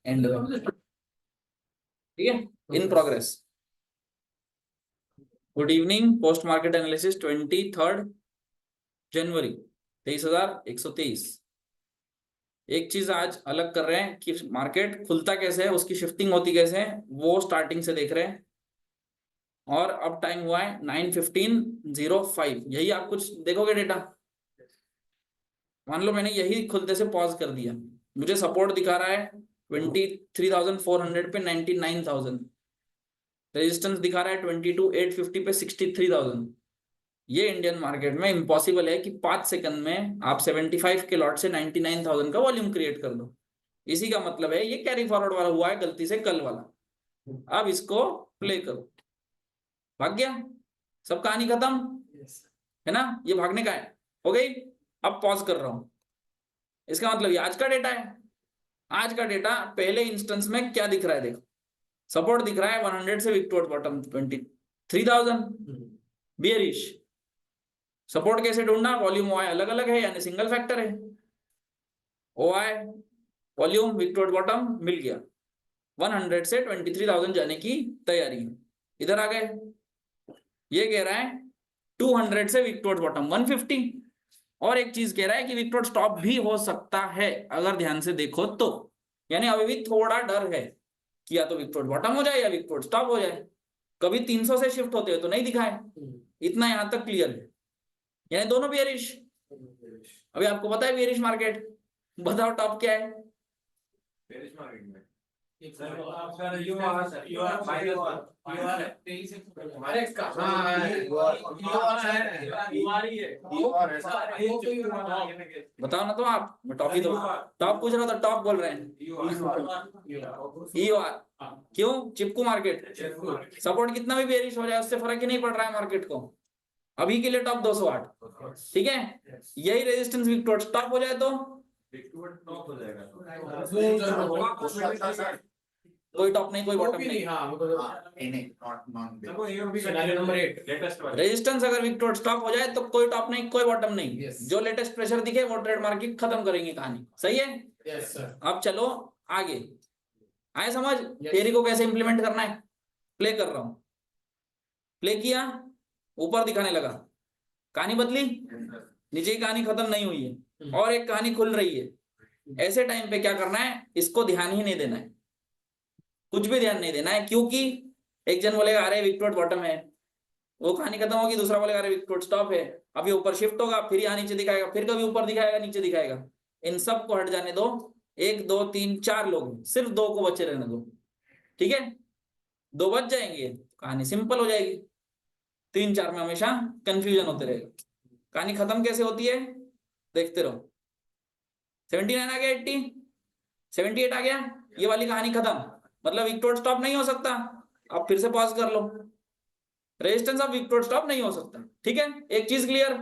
And में, ठीक है, in progress. Good evening, post market analysis 23 जनवरी 23,123। एक चीज आज अलग कर रहे हैं कि मार्केट खुलता कैसे है, उसकी शिफ्टिंग होती कैसे है, वो स्टार्टिंग से देख रहे हैं। और अब टाइम हुआ है 9:15:05। यही आप कुछ देखोगे डेटा। मान लो मैंने यही खुलते से पॉज कर दिया, मुझे सपोर्ट दिखा रहा है 23,400 पे 99,000, रेजिस्टेंस दिखा रहा है 22,850 पे 63,000। ये इंडियन मार्केट में इम्पॉसिबल है कि 5 सेकंड में आप 75 के लॉट से 99,000 का वॉल्यूम क्रिएट कर दो। इसी का मतलब है ये कैरी फॉरवर्ड वाला हुआ है गलती से कल वाला। अब इसको प्ले करो। भाग गया, सब कहानी खत्म है ना, ये भागने का है, हो गई। अब पॉज कर रहा हूं, इसका मतलब ये आज का डेटा है। आज का डेटा पहले इंस्टेंस में क्या दिख रहा है, देखो सपोर्ट दिख रहा है 100 से wick toward bottom 23,000 bearish. Support कैसे ढूंढना, वॉल्यूम ओआई अलग अलग है यानी सिंगल फैक्टर है। OI volume wick toward bottom मिल गया, 100 से 23,000 जाने की तैयारी है। इधर आ गए, ये कह रहा है 200 से विक टुवर्ड बॉटम 150। और एक चीज कह रहा है कि विक टुवर्ड स्टॉप भी हो सकता है, अगर ध्यान से देखो तो। यानी अभी भी थोड़ा डर है कि या तो विक टुवर्ड बॉटम हो जाए या विक टुवर्ड स्टॉप हो जाए। कभी 300 से शिफ्ट होते हैं तो नहीं दिखाए, इतना यहां तक क्लियर है, यानी दोनों बियरिश। अभी आपको पता है बियरिश मार्केट, बताओ टॉप क्या है। बताओ ना तो आप, मैं टॉप ही तो टॉप पूछ रहा था, टॉप बोल रहे हैं। क्यों, चिपकू मार्केट। सपोर्ट कितना भी बेरिश हो जाए उससे फर्क ही नहीं पड़ रहा है मार्केट को। अभी के लिए टॉप 208, ठीक है। यही रेजिस्टेंस विक टुवर्ड्स टॉप हो जाए तो कोई टॉप नहीं कोई बॉटम नहीं। रेजिस्टेंस अगर विक टुवर्ड्स टॉप हो जाए तो कोई टॉप नहीं कोई बॉटम नहीं, जो लेटेस्ट प्रेशर दिखे वो ट्रेड मार्केट खत्म करेंगे कहानी, सही है। अब चलो आगे, आए समझ थियरी को कैसे इंप्लीमेंट करना है। प्ले कर रहा हूं, प्ले किया, ऊपर दिखाने लगा, कहानी बदली, नीचे की कहानी खत्म नहीं हुई है और एक कहानी खुल रही है। ऐसे टाइम पे क्या करना है, इसको ध्यान ही नहीं देना है, कुछ भी ध्यान नहीं देना है, क्योंकि एक जन बोलेगा अरे विक टुवर्ड बॉटम है, वो कहानी खत्म होगी, दूसरा बोलेगा अरे विक टुवर्ड स्टॉप है। अभी ऊपर शिफ्ट होगा, फिर यहाँ नीचे दिखाएगा, फिर कभी ऊपर दिखाएगा नीचे दिखाएगा। इन सब को हट जाने दो, 1 2 3 4 लोग, सिर्फ 2 को बचे रहने दो, ठीक है। 2 बच जाएंगे, कहानी सिंपल हो जाएगी। 3 4 में हमेशा कंफ्यूजन होते रहेगा। कहानी खत्म कैसे होती है देखते रहो। 79 आ गया, 80 78 आ गया, ये वाली कहानी खत्म, मतलब विक टुवर्ड स्टॉप नहीं हो सकता। अब फिर से पॉज कर लो, resistance of wick toward stop नहीं हो सकता, ठीक है। एक चीज क्लियर,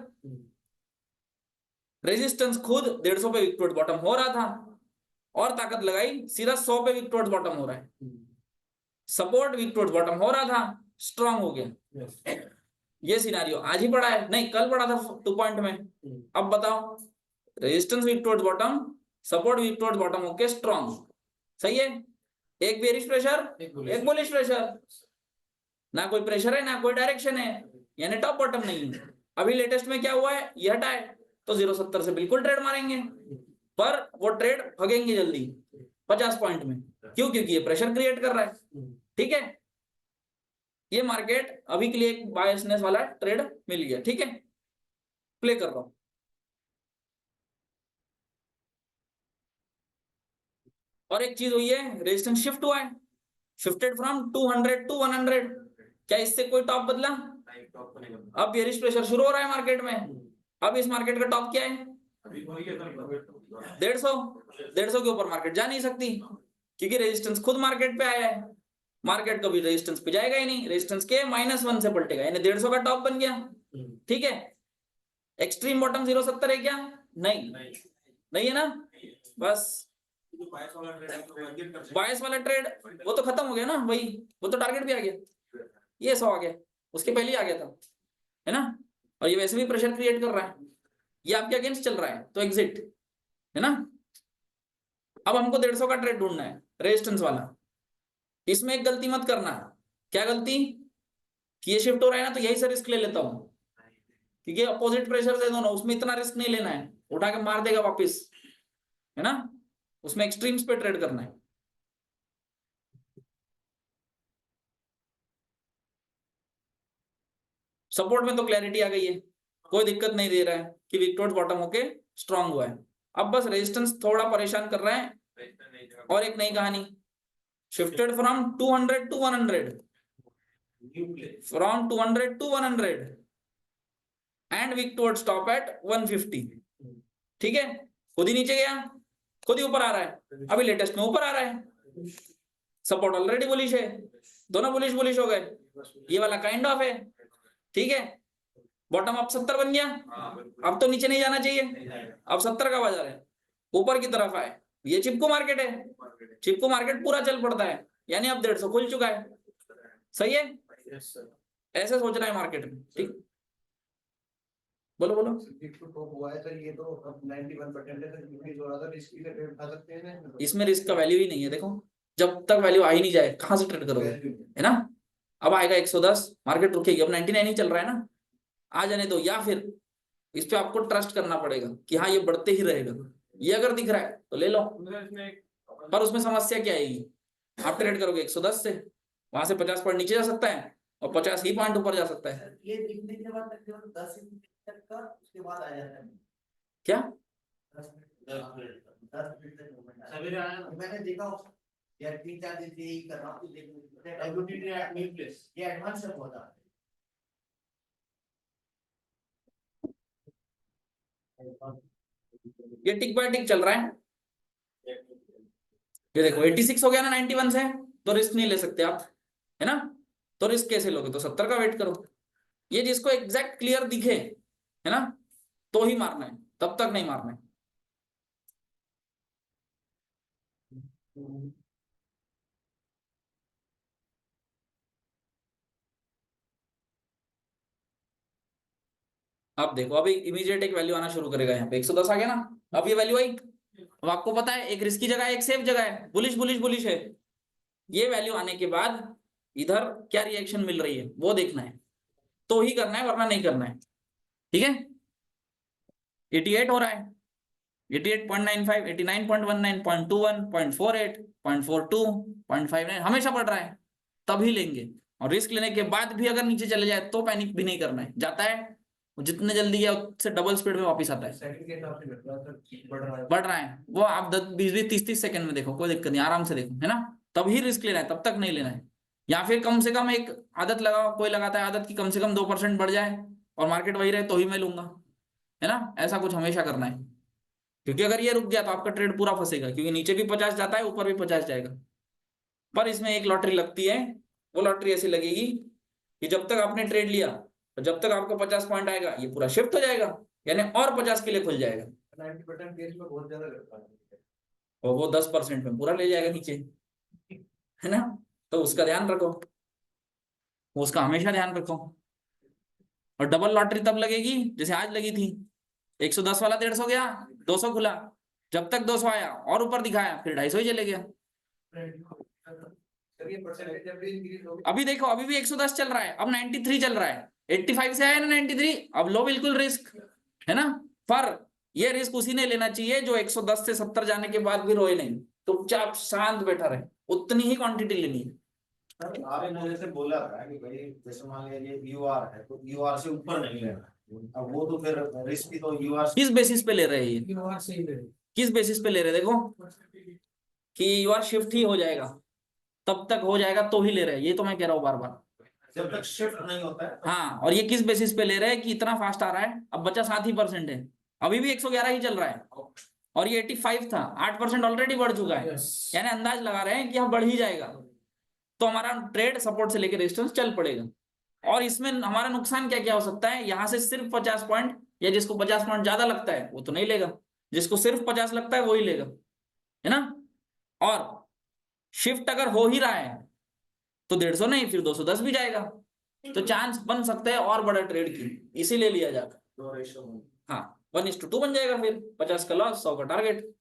रेजिस्टेंस खुद 150 पे विक टुवर्ड बॉटम हो रहा था और ताकत लगाई सीधा 100 पे विक टुवर्ड बॉटम हो रहा है। सपोर्ट विक टुवर्ड बॉटम हो रहा था, स्ट्रांग हो गया। ये सिनारियो आज ही पढ़ा है, नहीं कल पढ़ा था 2 पॉइंट में। अब बताओ, resistance wick toward bottom, support wick toward bottom होके स्ट्रांग, सही है। एक बेरिश प्रेशर एक बुलिश प्रेशर, ना कोई प्रेशर है ना कोई डायरेक्शन है, यानी टॉप बॉटम नहीं है। अभी लेटेस्ट में क्या हुआ है, ये हटा है तो 0.70 से बिल्कुल ट्रेड मारेंगे, पर वो ट्रेड भगेंगे जल्दी 50 पॉइंट में, क्यों, क्योंकि ये प्रेशर क्रिएट कर रहा है, ठीक है। ये मार्केट अभी के लिए एक बायसनेस वाला ट्रेड मिल गया, ठीक है। प्ले कर रहा हूं, और एक चीज हुई है, रेजिस्टेंस शिफ्ट हुआ है, शिफ्टेड फ्रॉम 200 टू 100। क्या इससे कोई टॉप बदला, अब बेरिश प्रेशर शुरू हो रहा है मार्केट में। अब इस मार्केट का टॉप क्या है, 150 के ऊपर मार्केट जा नहीं सकती, क्योंकि रेजिस्टेंस खुद मार्केट पे आया है। मार्केट कभी रेजिस्टेंस पे जाएगा ही नहीं, रेजिस्टेंस के -1 से पलटेगा, यानी 150 का टॉप बन गया, ठीक है। एक्सट्रीम बॉटम 0.70 है क्या, नहीं नहीं है ना, बस बायस वाला ट्रेड वो तो खत्म हो गया ना, वही वो तो टारगेट भी आ गया, ये 100 आ गया, उसके पहले ही आ गया था, है ना। और ये वैसे भी प्रेशर क्रिएट कर रहा है, ये आपके अगेंस्ट चल रहा है तो एग्जिट, है ना। अब हमको 150 का ट्रेड ढूंढना है, रेजिस्टेंस वाला। इसमें एक गलती मत करना। क्या गलती? कि ये शिफ्ट हो रहा है ना, तो यही से रिस्क ले लेता हूं, क्योंकि अपोजिट प्रेशर है दोनों, उसमें इतना रिस्क नहीं लेना है, उठा के मार देगा वापिस, है ना। उसमें एक्सट्रीम्स पे ट्रेड करना है। सपोर्ट में तो क्लैरिटी आ गई है, कोई दिक्कत नहीं दे रहा है कि विक टॉर्च बॉटम होके स्ट्रांग हुआ है। अब बस रेजिस्टेंस थोड़ा परेशान कर रहा है। और एक नई कहानी, shifted from 200 to 100, from 200 to 100 and wick torch stop at 150। ठीक है, खुद ही नीचे गया, खुद ही ऊपर आ रहा है, अभी लेटेस्ट में ऊपर आ रहा है। सपोर्ट ऑलरेडी बुलिश है, दोनों बुलिश बुलिश हो गए, ये वाला काइंड ऑफ है। ठीक है, बॉटम अप 70 बन गया, अब तो नीचे नहीं जाना चाहिए, अब 70 का बाजार है, ऊपर की तरफ आए। ये चिपको मार्केट है, चिपको मार्केट पूरा चल पड़ता है, यानी अब 150 खुल चुका है। सही है, ऐसे सोचना है मार्केट में। ठीक, बोलो बोलो। इसमें रिस्क का वैल्यू ही नहीं है, देखो जब तक वैल्यू आ ही नहीं जाए कहां से ट्रेड करोगे, है ना। अब आएगा 110, मार्केट रुकेगी, अब 99 ही चल रहा है ना, आ जाने दो, या फिर इस पे आपको ट्रस्ट करना पड़ेगा कि हाँ ये बढ़ते ही रहेगा। ये अगर दिख रहा है तो ले लो, पर उसमें समस्या क्या आएगी, आप ट्रेड करोगे 110 से, वहां से 50 पॉइंट नीचे जा सकता है और 50 ही पॉइंट ऊपर जा सकता है। ये दिखने के बाद तकरीबन 10 तक का, उसके बाद आ जाता है क्या 10 मिनट तक मूवमेंट सवेरे आया ना, मैंने देखा यार 3-4 दिन से यही कर रहा हूँ, ये एडवांस है बहुत। ये टिक बाय टिक चल रहा है, ये देखो 86 हो गया ना 91 से, तो रिस्क नहीं ले सकते आप, है ना। तो रिस्क कैसे लोगे, तो 70 का वेट करो। ये जिसको एग्जैक्ट क्लियर दिखे, है ना, तो ही मारना है, तब तक नहीं मारना है। अब देखो अभी इमीडिएट एक वैल्यू आना शुरू करेगा, यहाँ पे 110 आ गया ना, अब ये वैल्यू आई। अब आपको पता है एक रिस्की जगह है, एक सेफ जगह है, बुलिश बुलिश बुलिश है। ये वैल्यू आने के बाद इधर क्या रिएक्शन मिल रही है वो देखना है, तो ही करना है, वरना नहीं करना है। ठीक है, 88 हो रहा है, 88.95, 89.19, 0.21, 0.48, 0.42, 0.59 हमेशा बढ़ रहा है, तभी लेंगे। और रिस्क लेने के बाद भी अगर नीचे चले जाए तो पैनिक भी नहीं करना है, जाता है जितने जल्दी गया उससे डबल स्पीड में वापस आता है। बढ़ रहा है वो आप 20-20, 30-30 सेकंड में देखो, कोई दिक्कत नहीं, आराम से देखो, है ना। तभी रिस्क लेना है, तब तक नहीं लेना है। या फिर कम से कम एक आदत लगाओ, कोई लगाता है आदत की कम से कम 2% बढ़ जाए और मार्केट वही रहे तो ही मैं लूंगा, है ना। ऐसा कुछ हमेशा करना है, क्योंकि अगर ये रुक गया तो आपका ट्रेड पूरा फंसेगा, क्योंकि नीचे भी 50 जाता है, ऊपर भी 50 जाएगा। पर इसमें एक लॉटरी लगती है, वो लॉटरी ऐसी लगेगी कि जब तक आपने ट्रेड लिया तो जब तक आपको 50 पॉइंट आएगा ये पूरा शिफ्ट हो जाएगा, यानी और 50 के लिए खुल जाएगा, 90% केस में बहुत ज्यादा लगता है, और वो 10% में पूरा ले जाएगा नीचे, है ना। तो उसका ध्यान रखो, उसका हमेशा ध्यान रखो। और डबल लॉटरी तब लगेगी जैसे आज लगी थी, 110 वाला 150 गया, 200 खुला, जब तक 200 आया और ऊपर दिखाया फिर 250 ही चले गया। अभी देखो अभी भी 110 चल रहा है, अब 93 चल रहा है, 85 से आया ना 93, अब लो बिल्कुल रिस्क, है ना। पर ये रिस्क उसी ने लेना चाहिए जो 110 से 70 जाने के बाद भी रोए नहीं, चुपचाप शांत बैठा रहे, उतनी ही क्वांटिटी लेनी है। आपने मुझे से बोला था कि भाई जैसे मान लीजिए यूआर है तो यूआर से ऊपर नहीं लेना, अब वो तो फिर रिस्क भी तो यूआर किस बेसिस पे ले रहे हैं ये, यूआर से ही ले, किस बेसिस पे ले रहे हैं, देखो कि यूआर शिफ्ट ही हो जाएगा, तब तक हो जाएगा तो ही ले रहे हैं, ये तो मैं कह रहा हूँ बार बार, जब तक शिफ्ट नहीं होता है। हाँ, और ये किस बेसिस पे ले रहे हैं कि इतना फास्ट आ रहा है, अब बचा 7% है, अभी भी 111 ही चल रहा है, और ये 85 था, 8% ऑलरेडी बढ़ चुका है, यानी अंदाज लगा रहे हैं कि यह बढ़ ही जाएगा, तो हमारा ट्रेड सपोर्ट से लेकर रेजिस्टेंस चल पड़ेगा। और इसमें हमारा नुकसान क्या क्या हो सकता है, यहाँ से सिर्फ 50 पॉइंट, या जिसको 50 पॉइंट ज्यादा लगता है वो तो नहीं लेगा, जिसको सिर्फ 50 लगता है वो ही लेगा, है ना। और शिफ्ट अगर हो ही रहा है तो 150 नहीं फिर 210 भी जाएगा, तो चांस बन सकता है और बड़ा ट्रेड की, इसीलिए लिया जाता। हाँ 1:2 बन जाएगा, फिर 50 का लॉस 100 का टारगेट।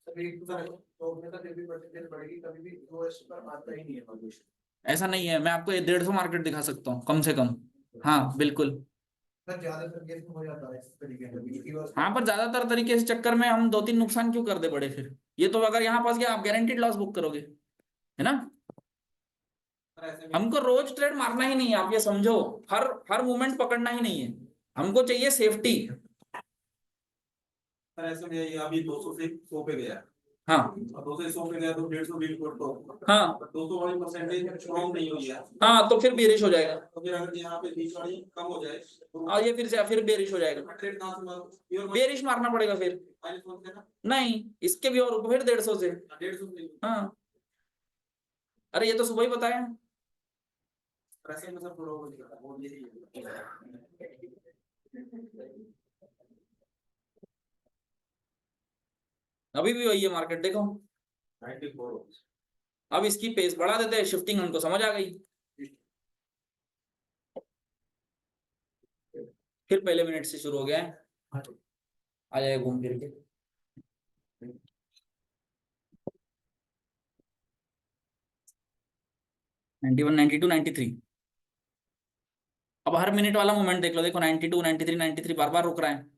तो अपने का फिर भी परसेंटेज बढ़ेगी, कभी भी यूएस पर आता ही नहीं है valuation। ऐसा नहीं है, मैं आपको 150 मार्केट दिखा सकता हूँ कम से कम। हाँ बिल्कुल। पर ज्यादातर केस में हो जाता है इस तरीके से यूएस हाँ पर ज्यादातर तरीके से चक्कर में हम 2-3 नुकसान क्यों कर दे बड़े फिर। ये तो अगर यहाँ फंस गया आप गारंटीड लॉस बुक करोगे, है ना। पर ऐसे में हमको रोज ट्रेड मारना ही नहीं है, आप ये समझो। हर हर मूवमेंट पकड़ना ही नहीं है, हमको चाहिए सेफ्टी। पर ऐसे में ये अभी 200 से 100 पे गया, हाँ और 200 से 100 पे गया तो 150 बिल तो हाँ 200 वाली परसेंटेज स्ट्रॉन्ग नहीं हुई है। हाँ, तो फिर बेरिश हो जाएगा। तो फिर अगर यहाँ पे बीच वाली कम हो जाए तो और ये फिर बेरिश हो जाएगा, ट्रेड कहाँ से मारो, प्योर बेरिश मारना पड़ेगा फिर। माइनस वन से ना, नहीं, इसके भी और ऊपर फिर 150 से। 150 से। हाँ अरे ये तो सुबह ही बताया। ऐसे में सब थोड़ा वो यही है। अभी भी वही है मार्केट, देखो 94। अब इसकी पेस बढ़ा देते हैं, शिफ्टिंग हमको समझ आ गई। फिर पहले मिनट से शुरू हो गया है, आ जाएगा घूम फिर के। Ninety one, 92, 93। अब हर मिनट वाला मूवमेंट देख लो, देखो 92, 93, 93 बार बार रुक रहा है।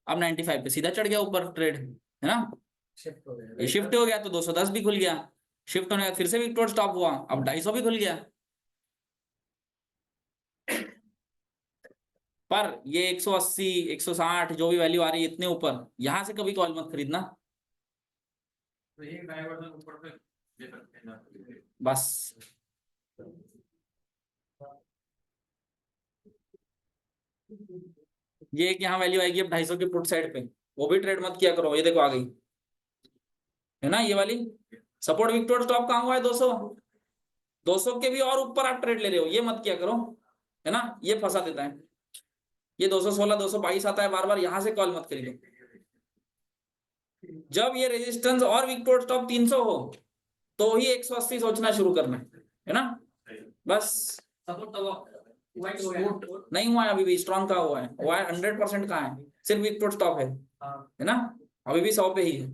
अब 95 पे सीधा चढ़ गया ऊपर ट्रेड, है ना। शिफ्ट हो गया, ये शिफ्ट हो गया तो 210 भी खुल गया। शिफ्ट होने के बाद फिर से विक्टोर स्टॉप हुआ, अब 250 भी खुल गया। पर ये 180, 160 जो भी वैल्यू आ रही है इतने ऊपर, यहां से कभी कॉल मत खरीदना तो ये डाइवर्जन ऊपर से ले सकते हैं ना। बस। ये एक यहाँ वैल्यू आएगी अब 250 के पुट साइड पे, वो भी ट्रेड मत किया करो। ये देखो आ गई, है ना ये वाली सपोर्ट। विक्टोर स्टॉप कहाँ हुआ है 200, 200 के भी और ऊपर आप ट्रेड ले रहे हो, ये मत किया करो, है ना। ये फंसा देता है, ये 216, 222 आता है बार बार, यहां से कॉल मत करिए। जब ये रेजिस्टेंस और विक्टोर स्टॉप 300 हो तो ही 180 सोचना शुरू करना है ना। बस नहीं हुआ है अभी भी, स्ट्रॉन्ग का हुआ है 100% कहाँ है, सिर्फ विक्टोर स्टॉप है ना। अभी भी 100 पे ही है।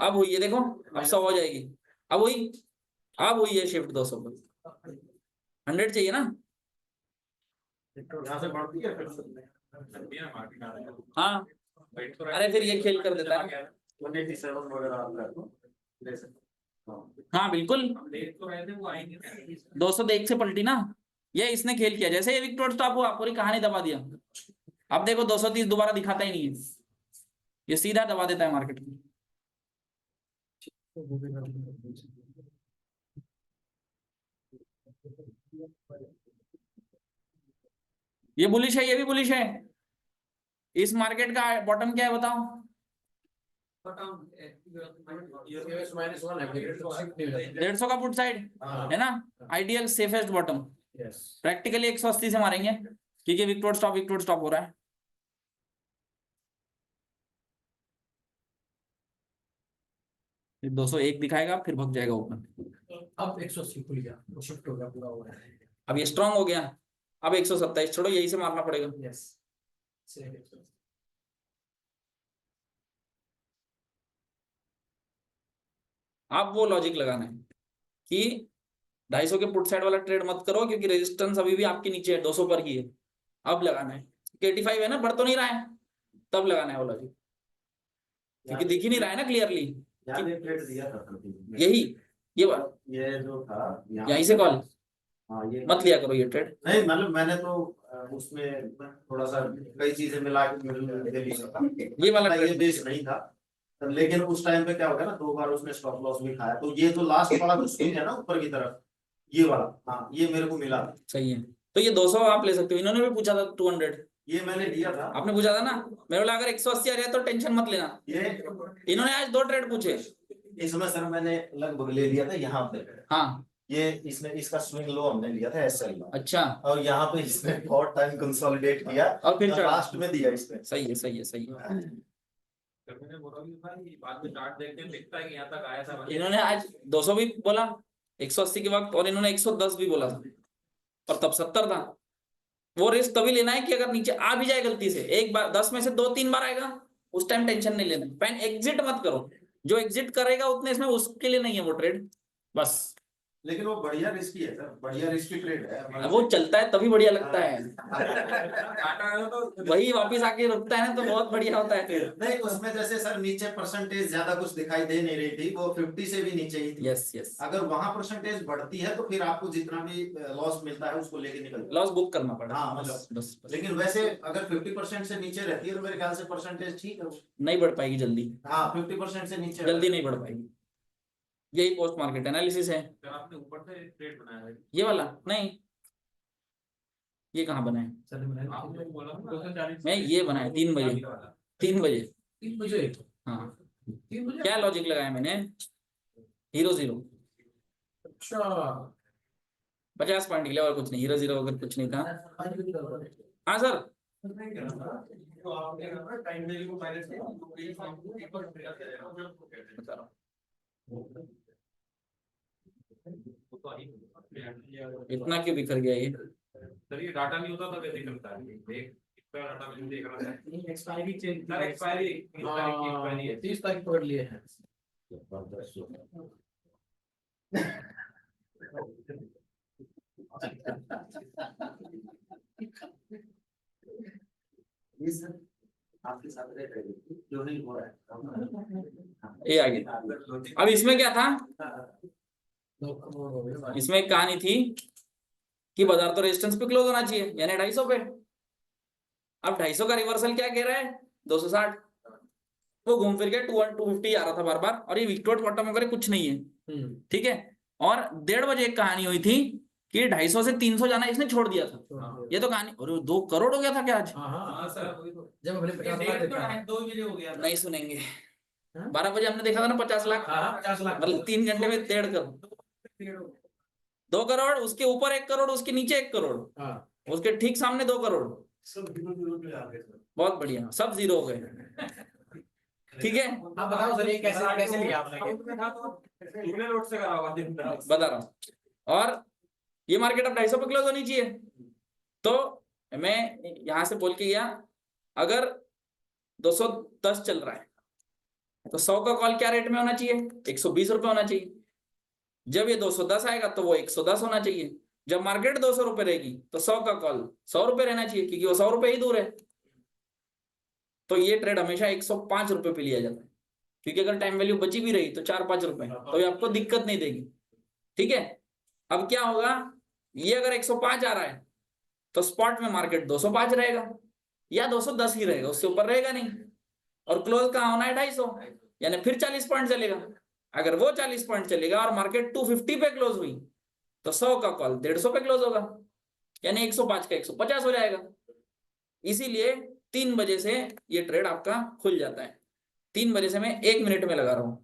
अब हुई है देखो, अब 100 हो जाएगी। अब हुई है शिफ्ट 200 पर। 100 चाहिए ना। यहाँ से बढ़ती है फिर हाँ अरे फिर ये खेल कर देता है। 187 वगैरह आता है तो ले सकते हैं। हाँ बिल्कुल, 200 देख से पलटी ना। ये इसने खेल किया, जैसे ये विक्टोर स्टॉप हुआ पूरी कहानी दबा दिया। अब देखो 230 दोबारा दिखाता ही नहीं है, ये सीधा दबा देता है मार्केट में। ये बुलिश है, ये भी बुलिश है। इस मार्केट का बॉटम क्या है बताओ। 150 का पुट साइड है ना, आइडियल सेफेस्ट बॉटम। प्रैक्टिकली 180 से मारेंगे क्योंकि विक्टोर स्टॉप हो रहा है। फिर 201 दिखाएगा, फिर भग जाएगा ऊपर। अब 180 खुल गया, तो शिफ्ट हो गया पूरा हो गया। अब ये स्ट्रांग हो गया। अब 127 छोड़ो, यही से मारना पड़ेगा। यस आप वो लॉजिक लगाना है कि 250 के पुट साइड वाला ट्रेड मत करो क्योंकि रेजिस्टेंस अभी भी आपके नीचे है, 200 पर ही है। अब लगाना है 85 है ना, बढ़ तो नहीं रहा है, तब लगाना है वो लॉजिक, क्योंकि दिख ही नहीं रहा है ना क्लियरली। ट्रेड दिया था यही ये बात, ये जो था यहीं से कॉल हाँ ये मत लिया करो ये ट्रेड। नहीं, मतलब मैंने तो उसमें थोड़ा सा कई चीजें मिला के मिडिल ये वाला ये बेस नहीं था, लेकिन उस टाइम पे क्या हो गया ना, 2 बार उसने स्टॉप लॉस भी खाया। तो ये जो लास्ट वाला जो स्विंग है ना ऊपर की तरफ, ये वाला, हाँ ये मेरे को मिला। सही है, तो ये 200 आप ले सकते हो। इन्होंने भी पूछा था 200, ये मैंने लिया था। आपने पूछा था ना, मेरे बोला अगर 180 आ जाए तो टेंशन मत लेना। ये इन्होंने आज 2 ट्रेड पूछे। इसमें सर मैंने लगभग ले लिया था यहाँ पे। हाँ ये इसने इसका स्विंग लो हमने लिया था एसएल में। अच्छा, और यहाँ पे इसने बहुत टाइम कंसोलिडेट किया और फिर चढ़ा। लास्ट में दिया इसने। सही है सही है सही है। इन्होंने आज 200 भी बोला 180 के वक्त, और इन्होंने 110 भी बोला था, और तब 70 था। वो रिस्क तभी लेना है कि अगर नीचे आ भी जाए गलती से, एक बार 10 में से 2-3 बार आएगा, उस टाइम टेंशन नहीं लेना, पेन एग्जिट मत करो, जो एग्जिट करेगा उतने इसमें उसके लिए नहीं है वो ट्रेड, बस। लेकिन वो बढ़िया रिस्की है सर, बढ़िया रिस्की ट्रेड है। वो चलता है तभी बढ़िया लगता है, वही वापिस आके रुकता है ना तो बहुत बढ़िया होता है फिर। नहीं उसमें जैसे सर नीचे परसेंटेज ज्यादा कुछ दिखाई दे नहीं रही थी, वो 50 से भी नीचे ही थी। यस यस, अगर वहां परसेंटेज बढ़ती है तो फिर आपको जितना भी लॉस मिलता है उसको लेके निकल लॉस बुक करना पड़ा। हाँ मतलब बस बस। लेकिन वैसे अगर 50% से नीचे रहती है तो मेरे ख्याल से परसेंटेज ठीक है। नहीं बढ़ पाएगी जल्दी, हाँ 50% से नीचे जल्दी नहीं बढ़ पाएगी, यही पोस्ट मार्केट एनालिसिस है। आपने ऊपर से ट्रेड बनाया है? ये वाला नहीं, ये कहाँ बना है, आपने बोला ना 240 मैं ये बनाया 3 बजे, 3 बजे। 3 बजे? हाँ 3 बजे क्या लॉजिक लगाया मैंने, हीरो जीरो, अच्छा 50 पॉइंट के लिए और कुछ नहीं, हीरो जीरो अगर कुछ नहीं था। हाँ सर, तो आपने टाइम वैल्यू को माइनस किया तो ये आपको एक बार बता रहा हूँ। इतना क्यों बिखर गया ये, सर ये डाटा नहीं होता तो कैसे करता है एक इसका डाटा मैं देख रहा था, एक्सपायरी चेंज सर, एक्सपायरी 30 तारीख की एक्सपायरी है, 30 तारीख पकड़ लिए हैं। आपके साथ रह रही जो नहीं हो रहा है ये आगे। अब इसमें क्या था, इसमें एक कहानी थी कि बाजार तो रेजिस्टेंस पे क्लोज होना चाहिए, यानी 250 पे। अब 250 का रिवर्सल क्या कह रहा है, 260, वो घूम फिर के 250 आ रहा था बार बार, और ये विक्टोर बॉटम वगैरह कुछ नहीं है, ठीक है। और 1:30 बजे एक कहानी हुई थी कि 250 से 300 जाना इसने छोड़ दिया था, ये तो कहानी, और 2 करोड़ हो गया था क्या आज। हां सर, जब हमने 50 लाख देखा 2 बजे हो गया, नहीं सुनेंगे, 12 बजे हमने देखा था ना 50 लाख, हां 50 लाख, मतलब 3 घंटे में 1.5 करोड़, 2 करोड़, उसके ऊपर 1 करोड़, उसके नीचे 1 करोड़, उसके ठीक सामने 2 करोड़, सब जीरो पे आ गए सर। बहुत बढ़िया, सब जीरो हो गए, ठीक है। आप बताओ सर ये कैसे कैसे लिया आपने तुमने नोट से करा हुआ दिन रात। बता रहा हूँ, और ये मार्केट अब 250 पे क्लोज होनी चाहिए, तो मैं यहां से बोल के गया अगर 210 चल रहा है तो 100 का कॉल क्या रेट में होना चाहिए, 120 रुपए होना चाहिए। जब ये 210 आएगा तो वो 110 होना चाहिए। जब मार्केट 200 रुपए रहेगी तो 100 का कॉल 100 रुपए रहना चाहिए, क्योंकि वो 100 रुपए ही दूर है। तो ये ट्रेड हमेशा 105 रुपए पे लिया जाता है, क्योंकि अगर टाइम वैल्यू बची भी रही तो 4-5 रुपए, तो ये आपको दिक्कत नहीं देगी, ठीक है। अब क्या होगा, ये अगर 105 आ रहा है तो स्पॉट में मार्केट 205 रहेगा या 210 ही रहेगा, उससे ऊपर रहेगा नहीं, और क्लोज कहाँ होना है 250, यानी फिर 40 पॉइंट चलेगा। अगर वो 40 पॉइंट चलेगा और मार्केट 250 पे क्लोज हुई तो 100 का कॉल 150 पे क्लोज होगा, यानी 105 का 150 हो जाएगा। इसीलिए 3 बजे से ये ट्रेड आपका खुल जाता है। 3 बजे से मैं 1 मिनट में लगा रहा हूं,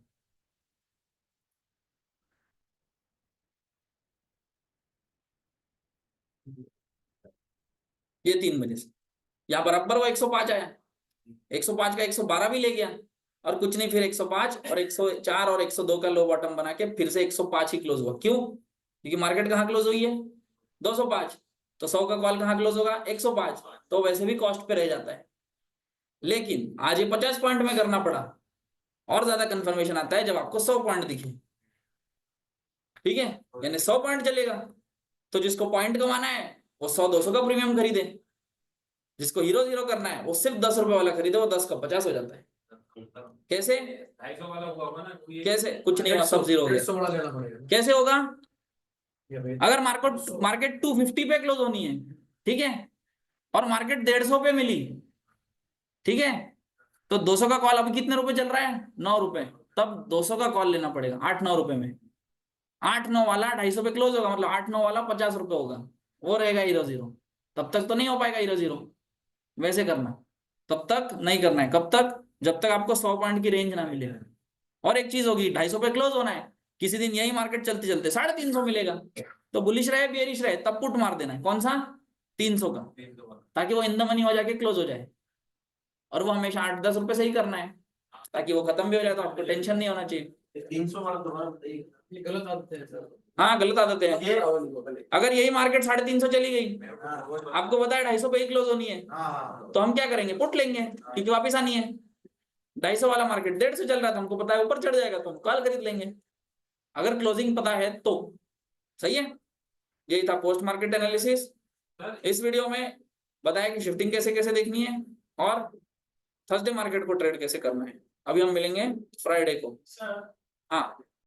ये 3 बजे से यहाँ बराबर वो 105 आया, 105 का 112 भी ले गया, और कुछ नहीं, फिर 105 और 104 और 102 का लो बॉटम बना के फिर से 105 ही क्लोज हुआ। क्यों, क्योंकि मार्केट कहाँ क्लोज हुई है 205, तो 100 का कॉल कहाँ क्लोज होगा 105, तो वैसे भी कॉस्ट पे रह जाता है। लेकिन आज ये 50 पॉइंट में करना पड़ा, और ज्यादा कंफर्मेशन आता है जब आपको 100 पॉइंट दिखे, ठीक है, यानी 100 पॉइंट चलेगा, तो जिसको पॉइंट कमाना है वो 100-200 का प्रीमियम खरीदे, जिसको हीरो जीरो करना है वो सिर्फ 10 रुपए वाला खरीदे, वो 10 का 50 हो जाता है। कैसे, 250 वाला हुआ होगा ना, कैसे, कुछ नहीं हुआ, सब जीरो हो गया। 150 वाला लेना पड़ेगा कैसे होगा, ये भाई अगर मार्केट 250 पे क्लोज होनी है, ठीक है, और मार्केट 150 पे मिली, ठीक है, तो 200 का कॉल अभी कितने रुपए चल रहा है 9 रुपए, तब 200 का कॉल लेना पड़ेगा 8-9 रुपए में। 8-9 वाला 250 पे क्लोज होगा, मतलब 8-9 वाला 50 रुपए होगा, वो रहेगा हीरो जीरो। तब तक तो नहीं हो पाएगा हीरो जीरो, वैसे करना, तब तक नहीं करना है। कब तक, जब तक आपको 100 पॉइंट की रेंज ना मिले। और एक चीज होगी, 250 पे क्लोज होना है, किसी दिन यही मार्केट चलते चलते 350 मिलेगा, तो बुलिश रहे बियरिश रहे तब पुट मार देना है, कौन सा 300 का, ताकि वो इन द मनी हो जाके क्लोज हो जाए। और वो हमेशा 8-10 रुपए से ही करना है, ताकि वो खत्म भी हो जाए, तो आपको टेंशन नहीं होना चाहिए। 300 वाला दोबारा बताइए। ये गलत आदत है सर हाँ गलत आदत है, ये अगर यही मार्केट 350 चली गई, आपको पता है 250 पे ही क्लोज होनी है, हाँ तो हम क्या करेंगे, पुट लेंगे, क्योंकि वापिस आनी है। 250 वाला मार्केट 150 चल रहा था, हमको पता है ऊपर चढ़ जाएगा तो हम कॉल खरीद लेंगे, अगर क्लोजिंग पता है तो। सही है, यही था पोस्ट मार्केट एनालिसिस। सर इस वीडियो में बताया कि शिफ्टिंग कैसे कैसे देखनी है और थर्सडे मार्केट को ट्रेड कैसे करना है। अभी हम मिलेंगे फ्राइडे को। सर हाँ